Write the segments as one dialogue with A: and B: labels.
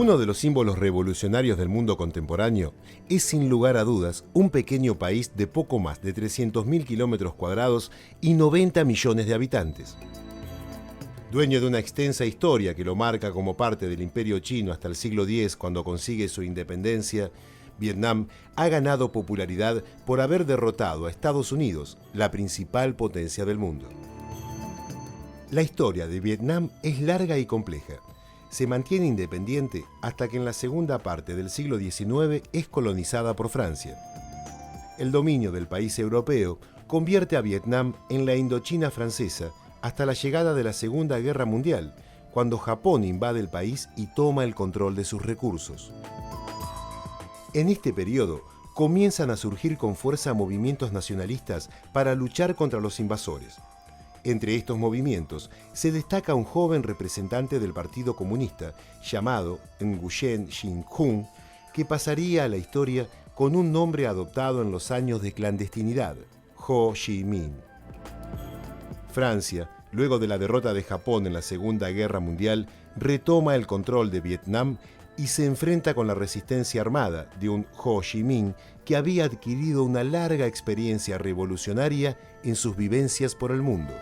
A: Uno de los símbolos revolucionarios del mundo contemporáneo es sin lugar a dudas un pequeño país de poco más de 300.000 kilómetros cuadrados y 90 millones de habitantes. Dueño de una extensa historia que lo marca como parte del Imperio Chino hasta el siglo X, cuando consigue su independencia, Vietnam ha ganado popularidad por haber derrotado a Estados Unidos, la principal potencia del mundo. La historia de Vietnam es larga y compleja. Se mantiene independiente hasta que en la segunda parte del siglo XIX es colonizada por Francia. El dominio del país europeo convierte a Vietnam en la Indochina francesa hasta la llegada de la Segunda Guerra Mundial, cuando Japón invade el país y toma el control de sus recursos. En este periodo comienzan a surgir con fuerza movimientos nacionalistas para luchar contra los invasores. Entre estos movimientos se destaca un joven representante del Partido Comunista llamado Nguyen Sinh Khun, que pasaría a la historia con un nombre adoptado en los años de clandestinidad, Ho Chi Minh. Francia, luego de la derrota de Japón en la Segunda Guerra Mundial, retoma el control de Vietnam y se enfrenta con la resistencia armada de un Ho Chi Minh que había adquirido una larga experiencia revolucionaria en sus vivencias por el mundo.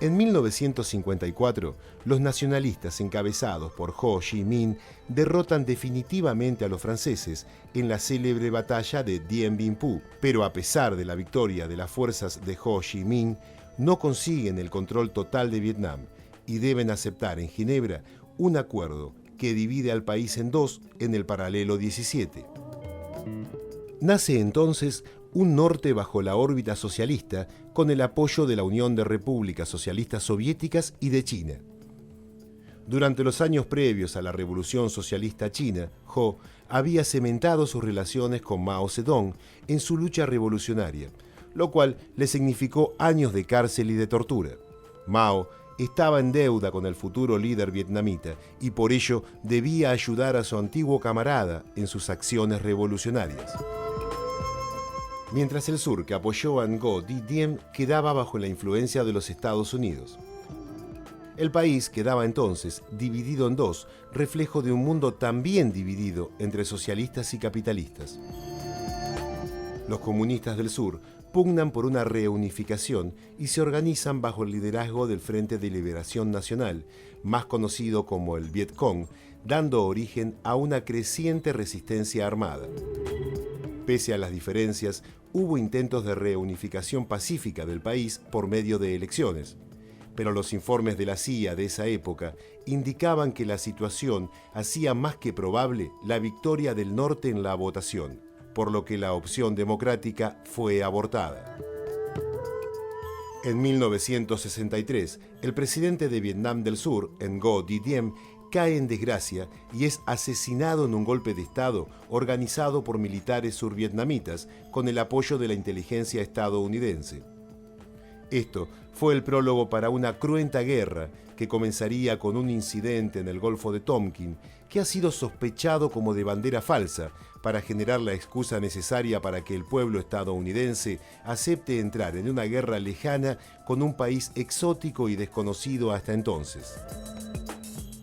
A: En 1954, los nacionalistas encabezados por Ho Chi Minh derrotan definitivamente a los franceses en la célebre batalla de Dien Bien Phu, pero a pesar de la victoria de las fuerzas de Ho Chi Minh, no consiguen el control total de Vietnam y deben aceptar en Ginebra un acuerdo que divide al país en dos en el paralelo 17. Nace entonces un norte bajo la órbita socialista con el apoyo de la Unión de Repúblicas Socialistas Soviéticas y de China. Durante los años previos a la Revolución Socialista China, Ho había cementado sus relaciones con Mao Zedong en su lucha revolucionaria, lo cual le significó años de cárcel y de tortura. Mao estaba en deuda con el futuro líder vietnamita y por ello debía ayudar a su antiguo camarada en sus acciones revolucionarias. Mientras el sur, que apoyó a Ngo Dinh Diem, quedaba bajo la influencia de los Estados Unidos. El país quedaba entonces dividido en dos, reflejo de un mundo también dividido entre socialistas y capitalistas. Los comunistas del sur pugnan por una reunificación y se organizan bajo el liderazgo del Frente de Liberación Nacional, más conocido como el Viet Cong, dando origen a una creciente resistencia armada. Pese a las diferencias, hubo intentos de reunificación pacífica del país por medio de elecciones, pero los informes de la CIA de esa época indicaban que la situación hacía más que probable la victoria del norte en la votación, por lo que la opción democrática fue abortada. En 1963, el presidente de Vietnam del Sur, Ngo Dinh Diem, cae en desgracia y es asesinado en un golpe de Estado organizado por militares survietnamitas con el apoyo de la inteligencia estadounidense. Esto fue el prólogo para una cruenta guerra que comenzaría con un incidente en el Golfo de Tonkin que ha sido sospechado como de bandera falsa para generar la excusa necesaria para que el pueblo estadounidense acepte entrar en una guerra lejana con un país exótico y desconocido hasta entonces.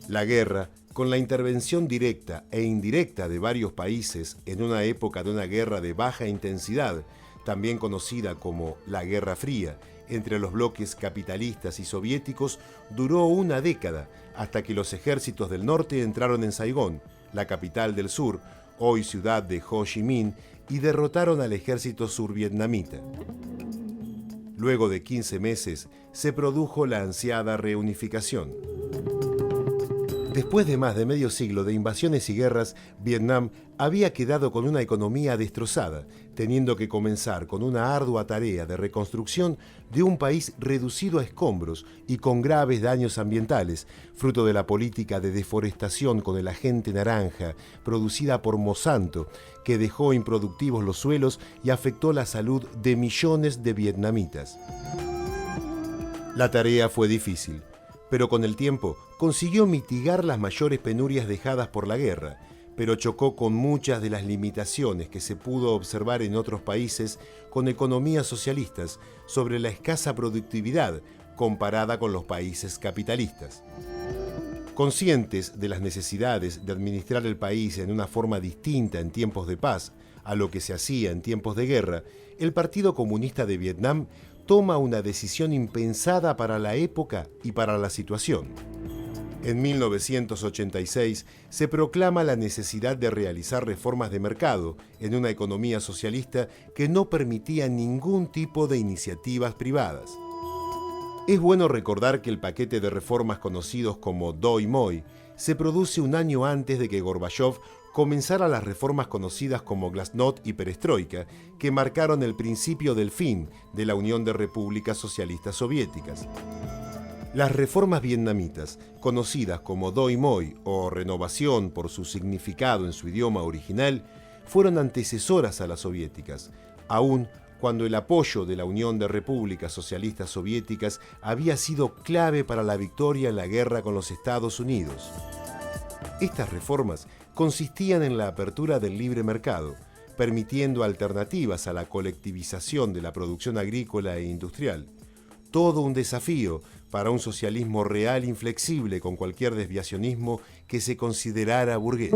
A: La guerra, con la intervención directa e indirecta de varios países en una época de una guerra de baja intensidad, también conocida como la Guerra Fría, entre los bloques capitalistas y soviéticos, duró una década hasta que los ejércitos del norte entraron en Saigón, la capital del sur, hoy ciudad de Ho Chi Minh, y derrotaron al ejército survietnamita. Luego de 15 meses, se produjo la ansiada reunificación. Después de más de medio siglo de invasiones y guerras, Vietnam había quedado con una economía destrozada, teniendo que comenzar con una ardua tarea de reconstrucción de un país reducido a escombros y con graves daños ambientales, fruto de la política de deforestación con el agente naranja producida por Monsanto, que dejó improductivos los suelos y afectó la salud de millones de vietnamitas. La tarea fue difícil, pero con el tiempo consiguió mitigar las mayores penurias dejadas por la guerra, pero chocó con muchas de las limitaciones que se pudo observar en otros países con economías socialistas sobre la escasa productividad comparada con los países capitalistas. Conscientes de las necesidades de administrar el país en una forma distinta en tiempos de paz a lo que se hacía en tiempos de guerra, el Partido Comunista de Vietnam toma una decisión impensada para la época y para la situación. En 1986 se proclama la necesidad de realizar reformas de mercado en una economía socialista que no permitía ningún tipo de iniciativas privadas. Es bueno recordar que el paquete de reformas conocidos como Doi Moi se produce un año antes de que Gorbachov comenzara las reformas conocidas como Glasnost y Perestroika, que marcaron el principio del fin de la Unión de Repúblicas Socialistas Soviéticas. Las reformas vietnamitas, conocidas como Doi Moi o renovación por su significado en su idioma original, fueron antecesoras a las soviéticas, aún cuando el apoyo de la Unión de Repúblicas Socialistas Soviéticas había sido clave para la victoria en la guerra con los Estados Unidos. Estas reformas consistían en la apertura del libre mercado, permitiendo alternativas a la colectivización de la producción agrícola e industrial. Todo un desafío para un socialismo real inflexible con cualquier desviacionismo que se considerara burgués.